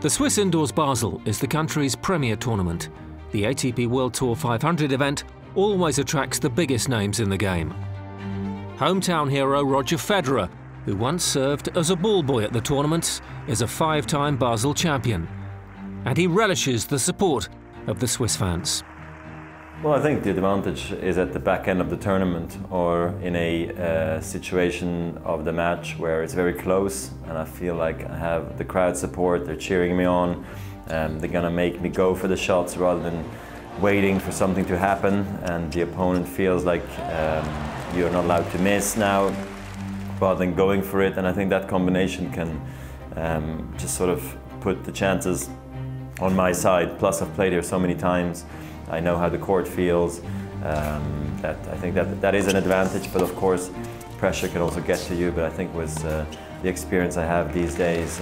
The Swiss Indoors Basel is the country's premier tournament. The ATP World Tour 500 event always attracts the biggest names in the game. Hometown hero Roger Federer, who once served as a ball boy at the tournament, is a five-time Basel champion. And he relishes the support of the Swiss fans. Well, I think the advantage is at the back end of the tournament, or in a situation of the match where it's very close and I feel like I have the crowd support, they're cheering me on, they're gonna make me go for the shots rather than waiting for something to happen, and the opponent feels like you're not allowed to miss now rather than going for it. And I think that combination can just sort of put the chances on my side. Plus I've played here so many times. I know how the court feels. I think that is an advantage, but of course pressure can also get to you. But I think with the experience I have these days,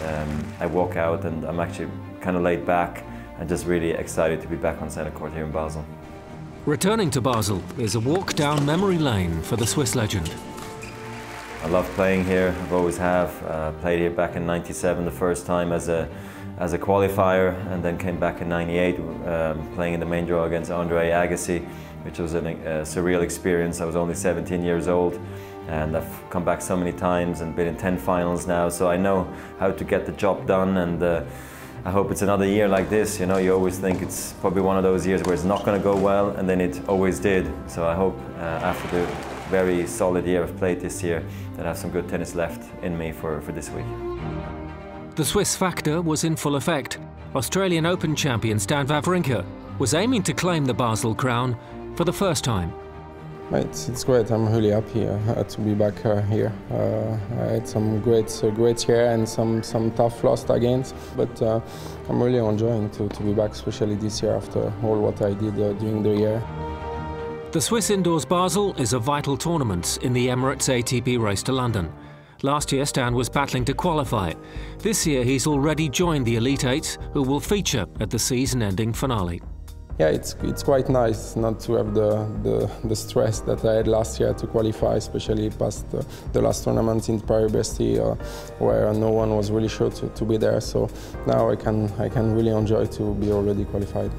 I walk out and I'm actually kind of laid back and just really excited to be back on centre court here in Basel. Returning to Basel is a walk down memory lane for the Swiss legend. I love playing here, I've always have. Played here back in '97 the first time as a qualifier, and then came back in '98 playing in the main draw against Andre Agassi, which was a surreal experience. I was only 17 years old, and I've come back so many times and been in 10 finals now, so I know how to get the job done. And I hope it's another year like this. You know, you always think it's probably one of those years where it's not going to go well, and then it always did. So I hope after the very solid year I've played this year that I have some good tennis left in me for this week. The Swiss factor was in full effect. Australian Open champion Stan Wawrinka was aiming to claim the Basel crown for the first time. It's great. I'm really happy to be back here. I had some great year and some tough loss against, but I'm really enjoying to be back, especially this year after all what I did during the year. The Swiss Indoors Basel is a vital tournament in the Emirates ATP race to London. Last year Stan was battling to qualify. This year he's already joined the Elite Eight, who will feature at the season-ending finale. Yeah, it's quite nice not to have the stress that I had last year to qualify, especially past the last tournament in Paris-Brest, where no one was really sure to be there. So now I can really enjoy to be already qualified.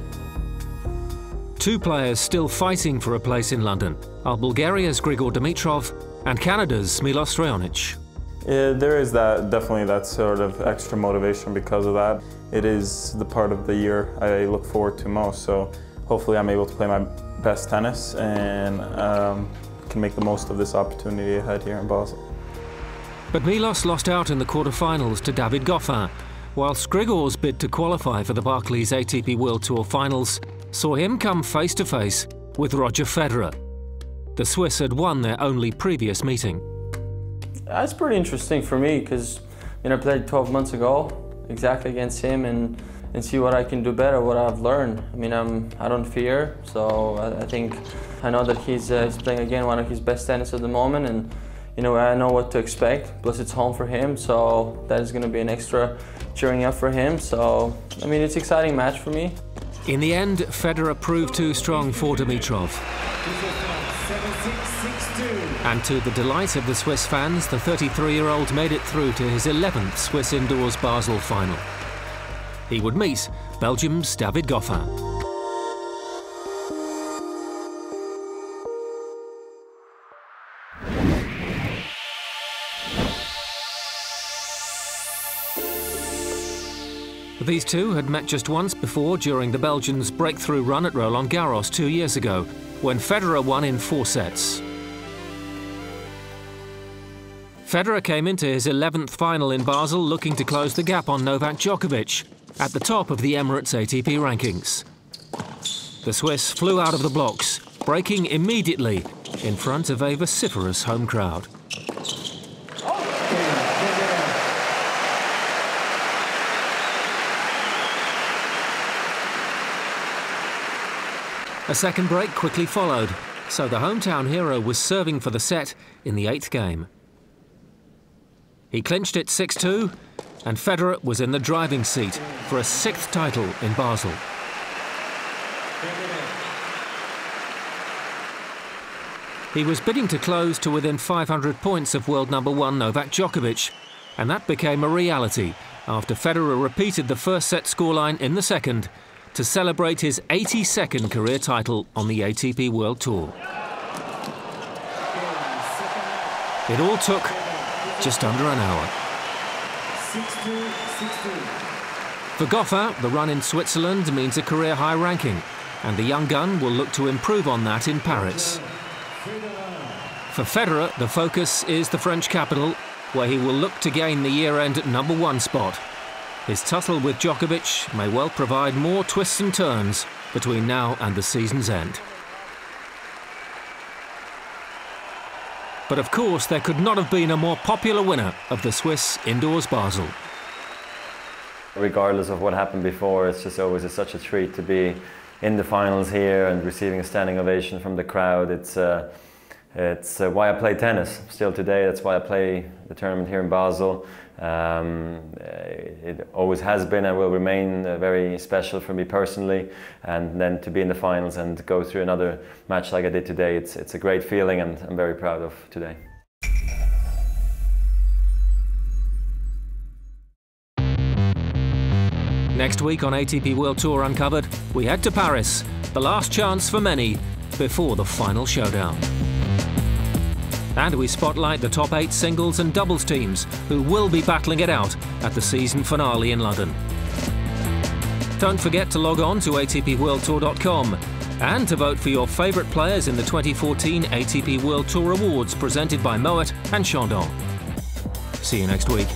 Two players still fighting for a place in London are Bulgaria's Grigor Dimitrov and Canada's Milos Raonic. Yeah, there is definitely that sort of extra motivation because of that. It is the part of the year I look forward to most, so hopefully I'm able to play my best tennis and can make the most of this opportunity ahead here in Basel. But Milos lost out in the quarterfinals to David Goffin, whilst Grigor's bid to qualify for the Barclays ATP World Tour finals saw him come face-to-face with Roger Federer. The Swiss had won their only previous meeting. That's pretty interesting for me because I played 12 months ago exactly against him and see what I can do better, what I've learned. I don't fear, so I know that he's playing again one of his best tennis at the moment, and I know what to expect. Plus it's home for him, so that is going to be an extra cheering up for him. So it's an exciting match for me. In the end, Federer proved too strong for Dimitrov. And to the delight of the Swiss fans, the 33-year-old made it through to his 11th Swiss Indoors Basel final. He would meet Belgium's David Goffin. These two had met just once before during the Belgians' breakthrough run at Roland Garros 2 years ago, when Federer won in 4 sets. Federer came into his 11th final in Basel looking to close the gap on Novak Djokovic, at the top of the Emirates ATP rankings. The Swiss flew out of the blocks, breaking immediately in front of a vociferous home crowd. A second break quickly followed, so the hometown hero was serving for the set in the 8th game. He clinched it 6-2, and Federer was in the driving seat for a 6th title in Basel. He was bidding to close to within 500 points of world #1 Novak Djokovic, and that became a reality after Federer repeated the first set scoreline in the second to celebrate his 82nd career title on the ATP World Tour. It all took just under an hour. For Goffin, the run in Switzerland means a career high ranking, and the young gun will look to improve on that in Paris. For Federer, the focus is the French capital, where he will look to gain the year-end #1 spot. His tussle with Djokovic may well provide more twists and turns between now and the season's end. But of course, there could not have been a more popular winner of the Swiss Indoors Basel. Regardless of what happened before, it's just always such a treat to be in the finals here and receiving a standing ovation from the crowd. It's why I play tennis still today. That's why I play the tournament here in Basel. It always has been and will remain very special for me personally. And then to be in the finals and go through another match like I did today, it's a great feeling, and I'm very proud of today. Next week on ATP World Tour Uncovered, we head to Paris, the last chance for many before the final showdown. And we spotlight the top 8 singles and doubles teams who will be battling it out at the season finale in London. Don't forget to log on to atpworldtour.com and to vote for your favourite players in the 2014 ATP World Tour Awards presented by Moet and Chandon. See you next week.